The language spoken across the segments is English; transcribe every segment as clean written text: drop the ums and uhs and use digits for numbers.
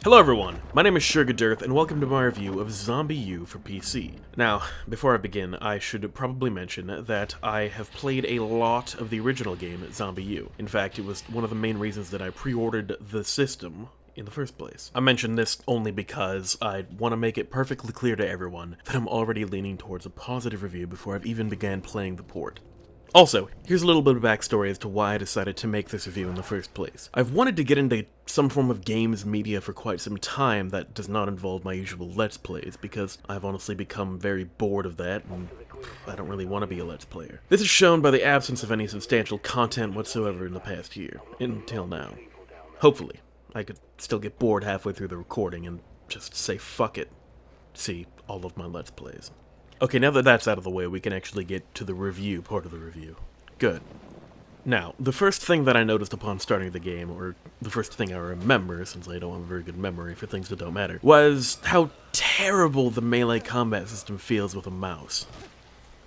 Hello everyone, my name is Sugardirth and welcome to my review of Zombie U for PC. Now, before I begin, I should probably mention that I have played a lot of the original game, Zombie U. In fact, it was one of the main reasons that I pre-ordered the system in the first place. I mention this only because I want to make it perfectly clear to everyone that I'm already leaning towards a positive review before I've even began playing the port. Also, here's a little bit of backstory as to why I decided to make this review in the first place. I've wanted to get into some form of games media for quite some time that does not involve my usual Let's Plays, because I've honestly become very bored of that, and I don't really want to be a Let's Player. This is shown by the absence of any substantial content whatsoever in the past year, until now. Hopefully, I could still get bored halfway through the recording and just say fuck it. See all of my Let's Plays. Okay, now that that's out of the way, we can actually get to the review part of the review. Good. Now, the first thing that I noticed upon starting the game, or the first thing I remember, since I don't have a very good memory for things that don't matter, was how terrible the melee combat system feels with a mouse.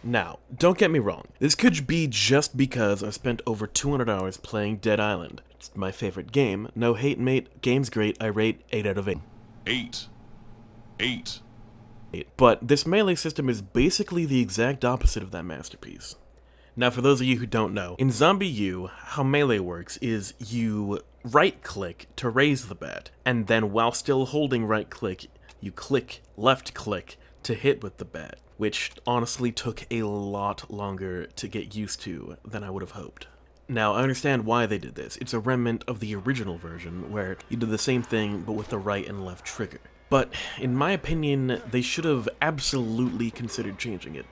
Now, don't get me wrong, this could be just because I spent over 200 hours playing Dead Island. It's my favorite game, no hate mate, game's great, I rate 8 out of 8. 8. But this melee system is basically the exact opposite of that masterpiece. Now, for those of you who don't know, in Zombie U, how melee works is you right-click to raise the bat, and then while still holding right-click, you click left-click to hit with the bat, which honestly took a lot longer to get used to than I would have hoped. Now, I understand why they did this. It's a remnant of the original version, where you did the same thing but with the right and left trigger. But, in my opinion, they should have absolutely considered changing it.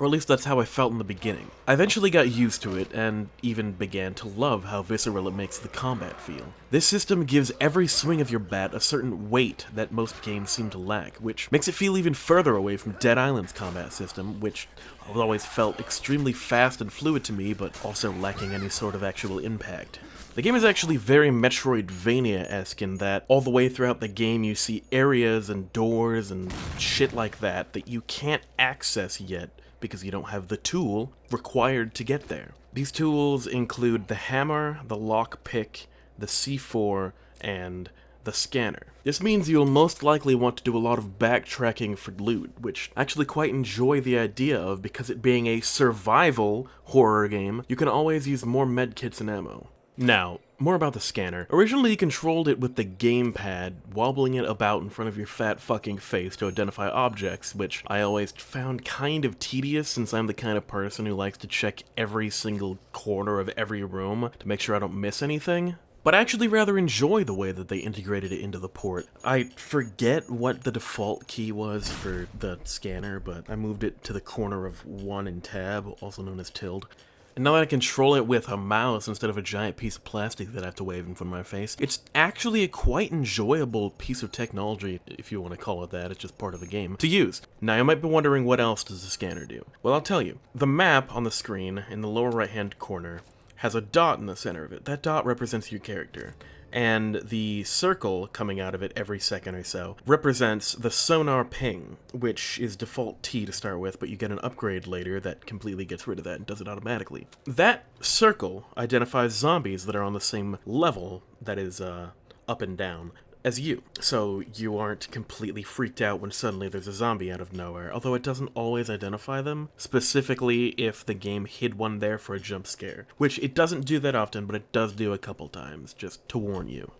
Or at least that's how I felt in the beginning. I eventually got used to it, and even began to love how visceral it makes the combat feel. This system gives every swing of your bat a certain weight that most games seem to lack, which makes it feel even further away from Dead Island's combat system, which always felt extremely fast and fluid to me, but also lacking any sort of actual impact. The game is actually very Metroidvania-esque in that all the way throughout the game you see areas and doors and shit like that you can't access yet because you don't have the tool required to get there. These tools include the hammer, the lockpick, the C4, and the scanner. This means you'll most likely want to do a lot of backtracking for loot, which I actually quite enjoy the idea of because it being a survival horror game, you can always use more medkits and ammo. Now, more about the scanner. Originally you controlled it with the gamepad, wobbling it about in front of your fat fucking face to identify objects, which I always found kind of tedious since I'm the kind of person who likes to check every single corner of every room to make sure I don't miss anything. But I actually rather enjoy the way that they integrated it into the port. I forget what the default key was for the scanner, but I moved it to the corner of 1 and tab, also known as tilde. And now that I control it with a mouse instead of a giant piece of plastic that I have to wave in front of my face, it's actually a quite enjoyable piece of technology, if you want to call it that, it's just part of the game, to use. Now you might be wondering what else does the scanner do? Well, I'll tell you. The map on the screen, in the lower right hand corner, has a dot in the center of it. That dot represents your character. And the circle coming out of it every second or so represents the sonar ping, which is default T to start with, but you get an upgrade later that completely gets rid of that and does it automatically. That circle identifies zombies that are on the same level, that is, up and down, as you. So you aren't completely freaked out when suddenly there's a zombie out of nowhere, although it doesn't always identify them, specifically if the game hid one there for a jump scare, which it doesn't do that often, but it does do a couple times, just to warn you.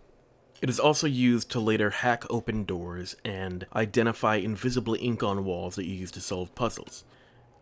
It is also used to later hack open doors and identify invisible ink on walls that you use to solve puzzles.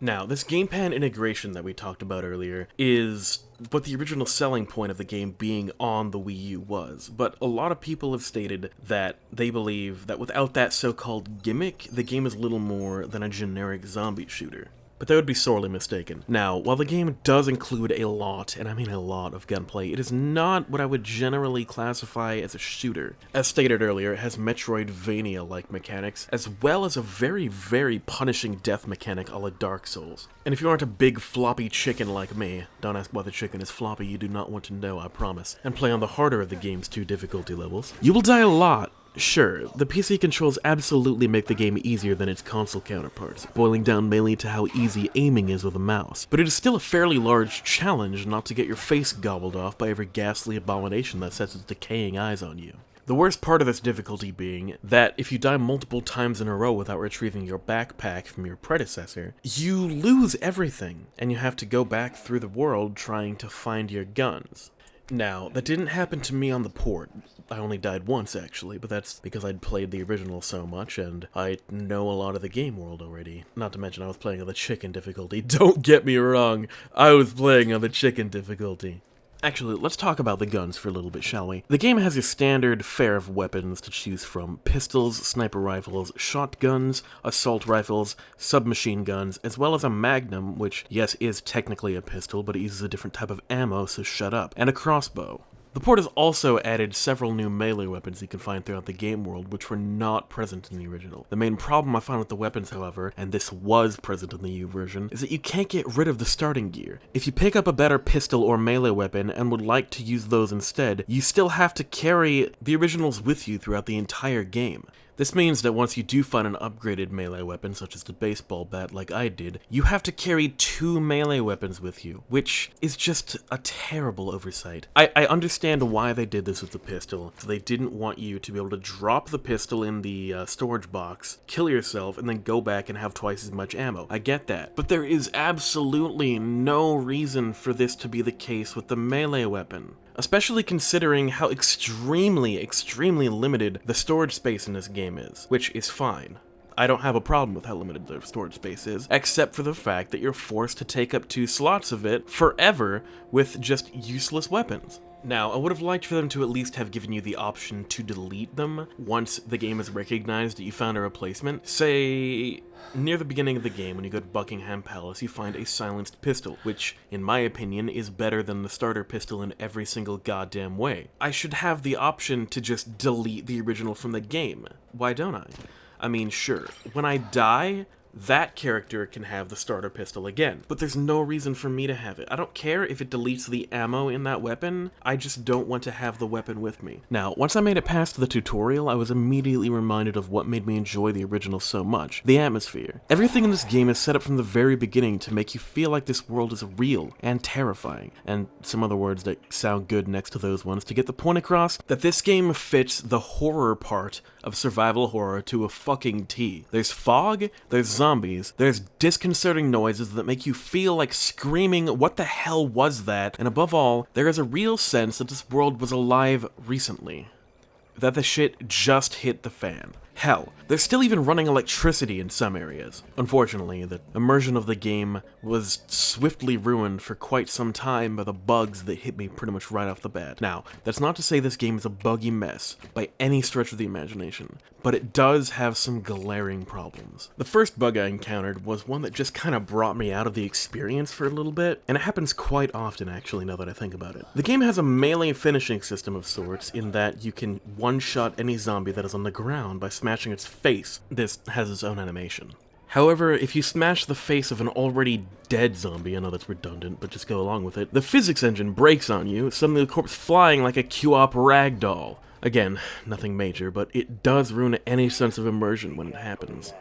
Now, this gamepad integration that we talked about earlier is what the original selling point of the game being on the Wii U was, but a lot of people have stated that they believe that without that so-called gimmick, the game is little more than a generic zombie shooter. But they would be sorely mistaken. Now, while the game does include a lot, and I mean a lot, of gunplay, it is not what I would generally classify as a shooter. As stated earlier, it has Metroidvania-like mechanics, as well as a very, very punishing death mechanic a la Dark Souls. And if you aren't a big floppy chicken like me, don't ask why the chicken is floppy, you do not want to know, I promise, and play on the harder of the game's 2 difficulty levels, you will die a lot. Sure, the PC controls absolutely make the game easier than its console counterparts, boiling down mainly to how easy aiming is with a mouse, but it is still a fairly large challenge not to get your face gobbled off by every ghastly abomination that sets its decaying eyes on you. The worst part of this difficulty being that if you die multiple times in a row without retrieving your backpack from your predecessor, you lose everything, and you have to go back through the world trying to find your guns. Now, that didn't happen to me on the port. I only died once, actually, but that's because I'd played the original so much, and I know a lot of the game world already. Not to mention I was playing on the chicken difficulty. Don't get me wrong, I was playing on the chicken difficulty. Actually, let's talk about the guns for a little bit, shall we? The game has your standard fare of weapons to choose from: pistols, sniper rifles, shotguns, assault rifles, submachine guns, as well as a magnum, which, yes, is technically a pistol, but it uses a different type of ammo, so shut up, and a crossbow. The port has also added several new melee weapons you can find throughout the game world, which were not present in the original. The main problem I found with the weapons, however, and this was present in the U version, is that you can't get rid of the starting gear. If you pick up a better pistol or melee weapon and would like to use those instead, you still have to carry the originals with you throughout the entire game. This means that once you do find an upgraded melee weapon, such as the baseball bat like I did, you have to carry 2 melee weapons with you, which is just a terrible oversight. I understand why they did this with the pistol. So they didn't want you to be able to drop the pistol in the storage box, kill yourself, and then go back and have twice as much ammo. I get that. But there is absolutely no reason for this to be the case with the melee weapon. Especially considering how extremely limited the storage space in this game is, which is fine. I don't have a problem with how limited the storage space is, except for the fact that you're forced to take up 2 slots of it forever with just useless weapons. Now, I would have liked for them to at least have given you the option to delete them once the game has recognized that you found a replacement. Say, near the beginning of the game, when you go to Buckingham Palace, you find a silenced pistol, which, in my opinion, is better than the starter pistol in every single goddamn way. I should have the option to just delete the original from the game. Why don't I? I mean, sure, when I die, that character can have the starter pistol again, but there's no reason for me to have it. I don't care if it deletes the ammo in that weapon, I just don't want to have the weapon with me. Now, once I made it past the tutorial, I was immediately reminded of what made me enjoy the original so much: the atmosphere. Everything in this game is set up from the very beginning to make you feel like this world is real and terrifying, and some other words that sound good next to those ones to get the point across that this game fits the horror part of survival horror to a fucking T. There's fog, there's zombies, there's disconcerting noises that make you feel like screaming, "What the hell was that?" And above all, there is a real sense that this world was alive recently. That the shit just hit the fan. Hell, they're still even running electricity in some areas. Unfortunately, the immersion of the game was swiftly ruined for quite some time by the bugs that hit me pretty much right off the bat. Now, that's not to say this game is a buggy mess by any stretch of the imagination, but it does have some glaring problems. The first bug I encountered was one that just kind of brought me out of the experience for a little bit, and it happens quite often actually now that I think about it. The game has a melee finishing system of sorts in that you can one-shot any zombie that is on the ground by smashing its face. This has its own animation. However, if you smash the face of an already dead zombie, I know that's redundant, but just go along with it, the physics engine breaks on you, suddenly the corpse flying like a Q-op ragdoll. Again, nothing major, but it does ruin any sense of immersion when it happens.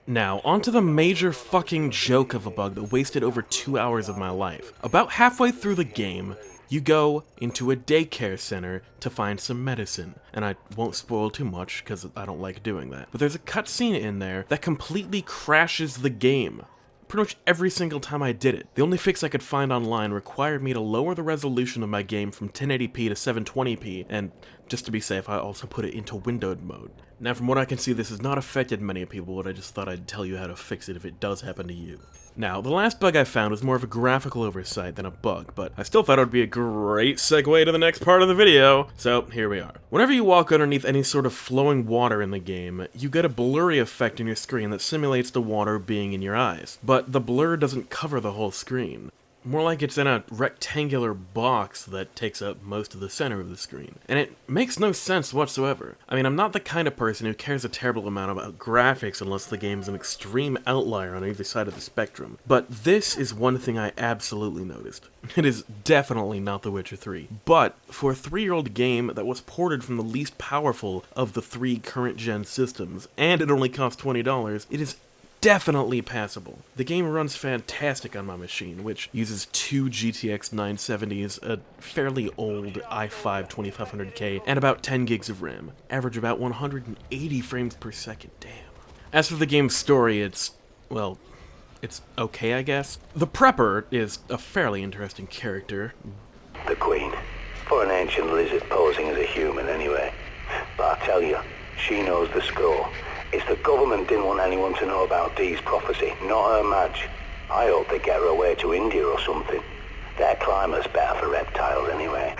Now, onto the major fucking joke of a bug that wasted over 2 hours of my life. About halfway through the game, you go into a daycare center to find some medicine. And I won't spoil too much, because I don't like doing that. But there's a cutscene in there that completely crashes the game. Pretty much every single time I did it. The only fix I could find online required me to lower the resolution of my game from 1080p to 720p, and just to be safe, I also put it into windowed mode. Now, from what I can see, this has not affected many people, but I just thought I'd tell you how to fix it if it does happen to you. Now, the last bug I found was more of a graphical oversight than a bug, but I still thought it would be a great segue to the next part of the video, so here we are. Whenever you walk underneath any sort of flowing water in the game, you get a blurry effect in your screen that simulates the water being in your eyes, but the blur doesn't cover the whole screen. More like it's in a rectangular box that takes up most of the center of the screen. And it makes no sense whatsoever. I mean, I'm not the kind of person who cares a terrible amount about graphics unless the game's an extreme outlier on either side of the spectrum. But this is one thing I absolutely noticed. It is definitely not The Witcher 3. But for a 3-year-old game that was ported from the least powerful of the 3 current-gen systems, and it only cost $20, it is definitely passable. The game runs fantastic on my machine, which uses two GTX 970s, a fairly old i5 2500K, and about 10 gigs of RAM. Average about 180 frames per second, damn. As for the game's story, it's okay, I guess. The Prepper is a fairly interesting character. The Queen. For an ancient lizard posing as a human, anyway. But I tell you, she knows the score. It's the government didn't want anyone to know about Dee's prophecy, not her match. I hope they get her away to India or something. Their climate's better for reptiles, anyway.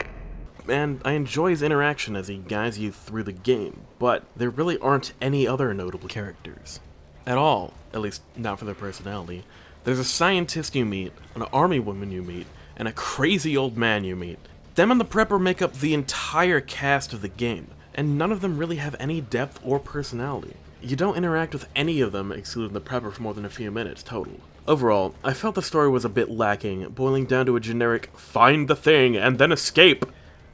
And I enjoy his interaction as he guides you through the game, but there really aren't any other notable characters. At all, at least not for their personality. There's a scientist you meet, an army woman you meet, and a crazy old man you meet. Them and the Prepper make up the entire cast of the game, and none of them really have any depth or personality. You don't interact with any of them, excluding the Prepper, for more than a few minutes total. Overall, I felt the story was a bit lacking, boiling down to a generic, find the thing and then escape.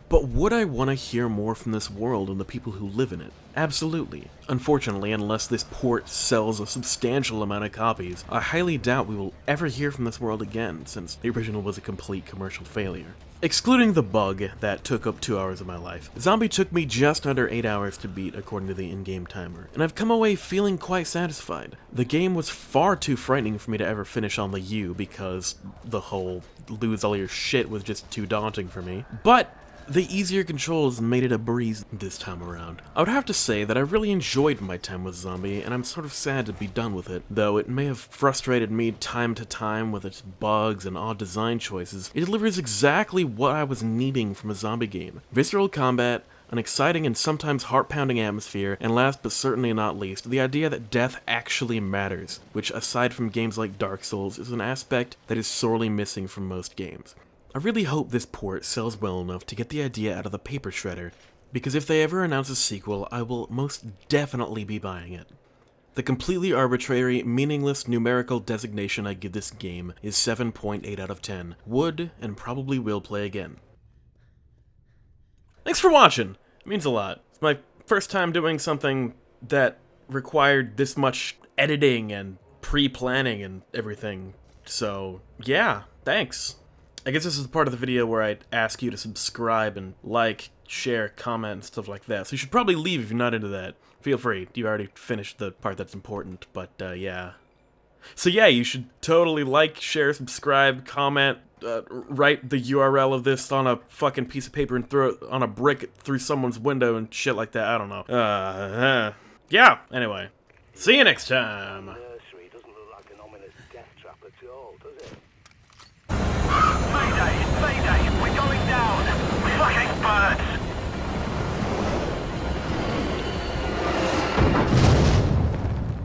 But would I want to hear more from this world and the people who live in it? Absolutely. Unfortunately, unless this port sells a substantial amount of copies, I highly doubt we will ever hear from this world again, since the original was a complete commercial failure. Excluding the bug that took up 2 hours of my life, Zombi took me just under 8 hours to beat according to the in-game timer, and I've come away feeling quite satisfied. The game was far too frightening for me to ever finish on the U because the whole lose all your shit was just too daunting for me, but the easier controls made it a breeze this time around. I would have to say that I really enjoyed my time with Zombi, and I'm sort of sad to be done with it. Though it may have frustrated me time to time with its bugs and odd design choices, it delivers exactly what I was needing from a zombie game. Visceral combat, an exciting and sometimes heart-pounding atmosphere, and last but certainly not least, the idea that death actually matters, which aside from games like Dark Souls is an aspect that is sorely missing from most games. I really hope this port sells well enough to get the idea out of the paper shredder, because if they ever announce a sequel, I will most definitely be buying it. The completely arbitrary, meaningless numerical designation I give this game is 7.8 out of 10. Would, and probably will play again. Thanks for watching! It means a lot. It's my first time doing something that required this much editing and pre-planning and everything, so yeah, thanks. I guess this is the part of the video where I ask you to subscribe and like, share, comment, and stuff like that. So you should probably leave if you're not into that. Feel free. You already finished the part that's important, but yeah. So yeah, you should totally like, share, subscribe, comment, write the URL of this on a fucking piece of paper and throw it on a brick through someone's window and shit like that. I don't know. Yeah, anyway. See you next time! Nursery doesn't look like an ominous death trap at all, does it? Mayday! Mayday! We're going down! Fucking birds!